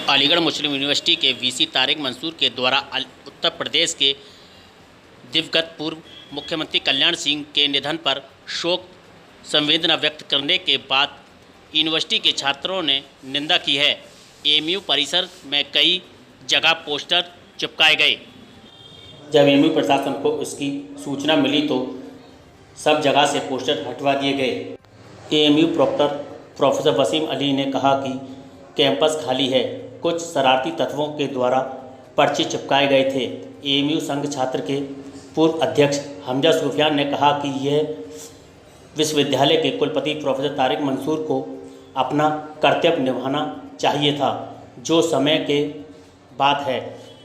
अलीगढ़ मुस्लिम university के VC Tariq Mansoor के द्वारा उत्तर प्रदेश के दिवंगत पूर्व मुख्यमंत्री कल्याण सिंह के निधन पर शोक संवेदना व्यक्त करने के बाद यूनिवर्सिटी के छात्रों ने निंदा की है। एएमयू परिसर में कई जगह पोस्टर चिपकाए गए। जब एएमयू प्रशासन को उसकी सूचना मिली तो सब जगह से पोस्टर हटवा दिए गए। AMU proctor professor Wasim Ali ने कहा कि कैंपस खाली है, कुछ शरारती तत्वों के द्वारा पर्चे चिपकाए गए थे। एएमयू संघ छात्र के पूर्व अध्यक्ष हमजा सुफियान ने कहा कि यह विश्वविद्यालय के कुलपति प्रोफेसर तारिक मंसूर को अपना कर्तव्य निभाना चाहिए था। जो समय के बात है,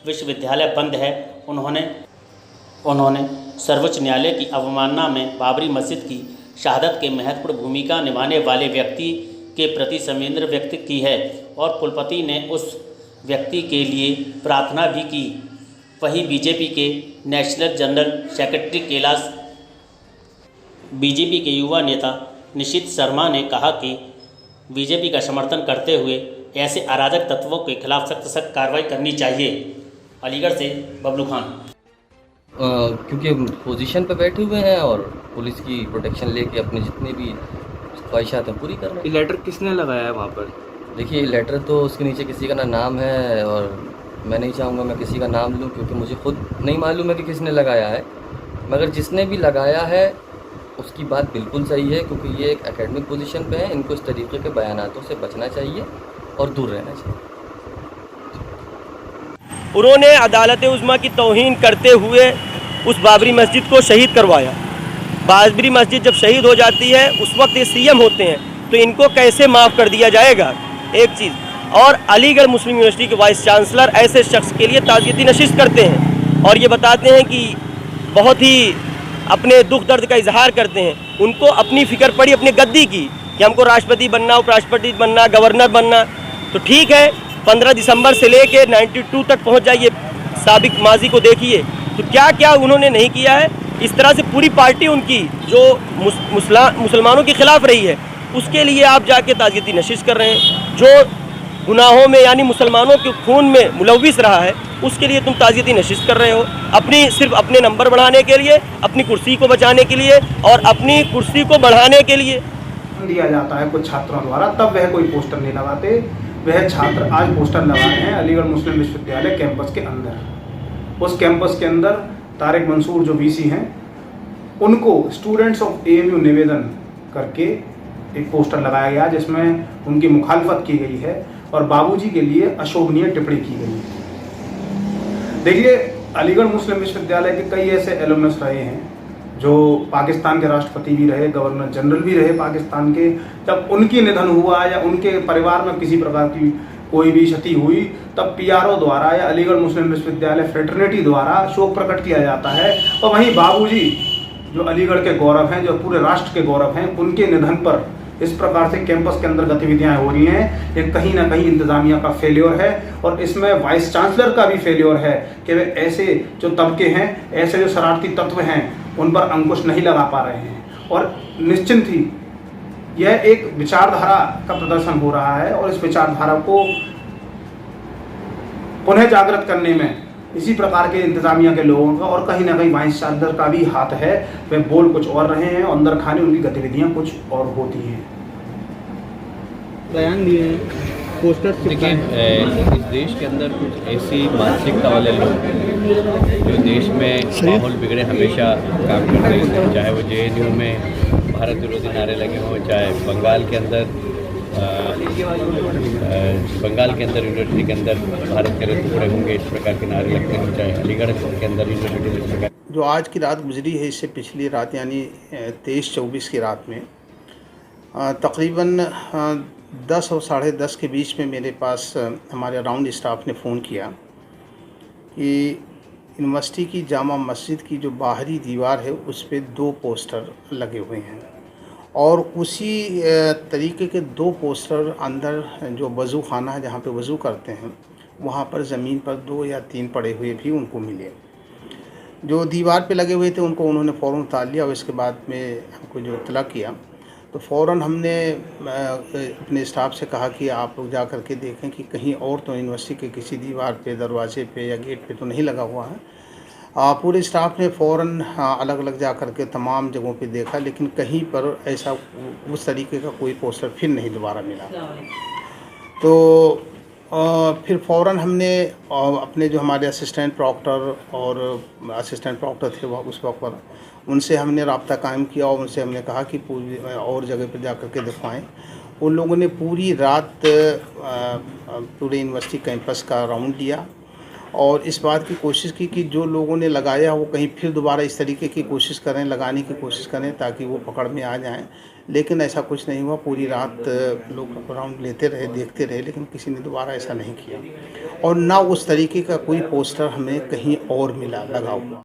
विश्वविद्यालय बंद है। उन्होंने सर्वोच्च न्यायालय की अवमानना में बाबरी मस्जिद की शहादत के महत्वपूर्ण भूमिका निभाने वाले व्यक्ति के प्रति संवेदना व्यक्त की है और कुलपति ने उस व्यक्ति के लिए प्रार्थना भी की। वहीं बीजेपी के national general secretary Kailash, BJP के युवा नेता निशित शर्मा ने कहा कि बीजेपी का समर्थन करते हुए ऐसे अराजक तत्वों के खिलाफ सख्त कार्रवाई करनी चाहिए। अलीगढ़ से बबलू खान। क्योंकि पोजीशन पे बैठे हुए हैं और पुलिस की प्रोटेक्शन लेके अपने जितने भी ख्वाहिशात हैं पूरी कर रहे हैं। ये लेटर किसने लगाया है वहाँ पर? देखिए, लेटर तो उसके नीचे किसी का ना नाम है और मैं नहीं चाहूँगा मैं किसी का नाम लूँ, क्योंकि मुझे खुद नहीं मालूम है कि किसने लगाया है। मगर जिसने भी लगाया है उसकी बात बिल्कुल सही है, क्योंकि ये एक एकेडमिक पोजीशन पे है। इनको इस तरीके के बयानातों से बचना चाहिए और दूर रहना चाहिए। उन्होंने अदालत उज़्मा की तौहीन करते हुए उस बाबरी मस्जिद को शहीद करवाया। बाबरी मस्जिद जब शहीद हो जाती है उस वक्त ये सीएम होते हैं, तो इनको कैसे माफ़ कर दिया जाएगा? एक चीज़ और, अलीगढ़ मुस्लिम यूनिवर्सिटी के वाइस चांसलर ऐसे शख्स के लिए ताज़ियती नशिस्त करते हैं और ये बताते हैं कि बहुत ही अपने दुख दर्द का इजहार करते हैं। उनको अपनी फ़िक्र पड़ी अपनी गद्दी की कि हमको राष्ट्रपति बनना, उपराष्ट्रपति बनना, गवर्नर बनना। तो ठीक है, 15 दिसंबर से लेके 92 तक पहुंच जाइए, साबिक माजी को देखिए तो क्या क्या उन्होंने नहीं किया है। इस तरह से पूरी पार्टी उनकी जो मुसलमानों के ख़िलाफ़ रही है उसके लिए आप जाके ताज़ियती नशिस्त कर रहे हैं। जो गुनाहों में यानी मुसलमानों के खून में मुलव्विस रहा है उसके लिए तुम ताज़ियती नशिस्त कर रहे हो, सिर्फ अपने नंबर बढ़ाने के लिए, अपनी कुर्सी को बचाने के लिए और अपनी कुर्सी को बढ़ाने के लिए दिया जाता है कुछ छात्रों द्वारा, तब वह कोई पोस्टर नहीं लगाते। वह छात्र आज पोस्टर लगा रहे हैं अलीगढ़ मुस्लिम विश्वविद्यालय कैंपस के अंदर। उस कैंपस के अंदर तारिक मंसूर जो वीसी हैं उनको स्टूडेंट्स ऑफ एएमयू निवेदन करके एक पोस्टर लगाया गया जिसमें उनकी मुखालफत की गई है और बाबूजी के लिए अशोभनीय टिप्पणी की गई है। देखिए, अलीगढ़ मुस्लिम विश्वविद्यालय के कई ऐसे एलुमनस रहे हैं जो पाकिस्तान के राष्ट्रपति भी रहे, गवर्नर जनरल भी रहे पाकिस्तान के। जब उनकी निधन हुआ या उनके परिवार में किसी प्रकार की कोई भी क्षति हुई तब पीआरओ द्वारा या अलीगढ़ मुस्लिम विश्वविद्यालय फ्रेटर्निटी द्वारा शोक प्रकट किया जाता है। और वहीं बाबूजी जो अलीगढ़ के गौरव हैं, जो पूरे राष्ट्र के गौरव हैं, उनके निधन पर इस प्रकार से कैंपस के अंदर गतिविधियां हो रही हैं, ये कहीं ना कहीं इंतजामिया का फेल्योर है और इसमें वाइस चांसलर का भी फेल्योर है कि वे ऐसे जो तबके हैं, ऐसे जो शरारती तत्व हैं उन पर अंकुश नहीं लगा पा रहे हैं। और निश्चिंत ही यह एक विचारधारा का प्रदर्शन हो रहा है और इस विचारधारा को पुनः जागृत करने में इसी प्रकार के इंतजामिया के लोगों का और कहीं ना कहीं वाइस चांसलर का भी हाथ है। वे बोल कुछ और रहे हैं और अंदर खाने उनकी गतिविधियां कुछ और होती हैं। बयान दिए हैं, पोस्टर। देखिए, इस देश के अंदर कुछ ऐसी मानसिकता वाले लोग जो देश में माहौल बिगड़े हमेशा काम करते हैं, चाहे वो जेएनयू में भारत विरोधी नारे लगे हों, चाहे बंगाल के अंदर यूनिवर्सिटी के अंदर भारत के टुकड़े होंगे, इस प्रकार के नारे लगते हैं, चाहे अलीगढ़ के अंदर यूनिवर्सिटी में इस प्रकार। जो आज की रात गुजरी है, इससे पिछली रात यानी 23-24 की रात में तकरीबन 10 और 10:30 के बीच में मेरे पास हमारे अराउंड स्टाफ ने फ़ोन किया कि यूनिवर्सिटी की जामा मस्जिद की जो बाहरी दीवार है उस पर 2 पोस्टर लगे हुए हैं और उसी तरीके के 2 पोस्टर अंदर जो वज़ू खाना है जहाँ पे वज़ू करते हैं वहाँ पर ज़मीन पर 2 या 3 पड़े हुए भी उनको मिले। जो दीवार पे लगे हुए थे उनको उन्होंने फ़ौरन उतार लिया और इसके बाद में हमको जो इत्तला किया तो फ़ौरन हमने अपने स्टाफ से कहा कि आप लोग जा कर के देखें कि कहीं और तो यूनिवर्सिटी के किसी दीवार पे, दरवाजे पे या गेट पे तो नहीं लगा हुआ है। पूरे स्टाफ ने फ़ौरन अलग अलग जा कर के तमाम जगहों पे देखा, लेकिन कहीं पर ऐसा उस तरीके का कोई पोस्टर फिर नहीं दोबारा मिला। तो फिर फ़ौरन हमने अपने जो हमारे असिस्टेंट प्रॉक्टर और असिस्टेंट प्रॉक्टर थे वह उस वक्त पर, उनसे हमने रब्ता कायम किया और उनसे हमने कहा कि पूरी और जगह पर जा कर के दिखवाएँ। उन लोगों ने पूरी रात पूरे यूनिवर्सिटी कैंपस का राउंड लिया और इस बात की कोशिश की कि जो लोगों ने लगाया वो कहीं फिर दोबारा इस तरीके की कोशिश करें, लगाने की कोशिश करें ताकि वो पकड़ में आ जाएं। लेकिन ऐसा कुछ नहीं हुआ। पूरी रात लोग राउंड लेते रहे, देखते रहे, लेकिन किसी ने दोबारा ऐसा नहीं किया और ना उस तरीके का कोई पोस्टर हमें कहीं और मिला लगा हुआ।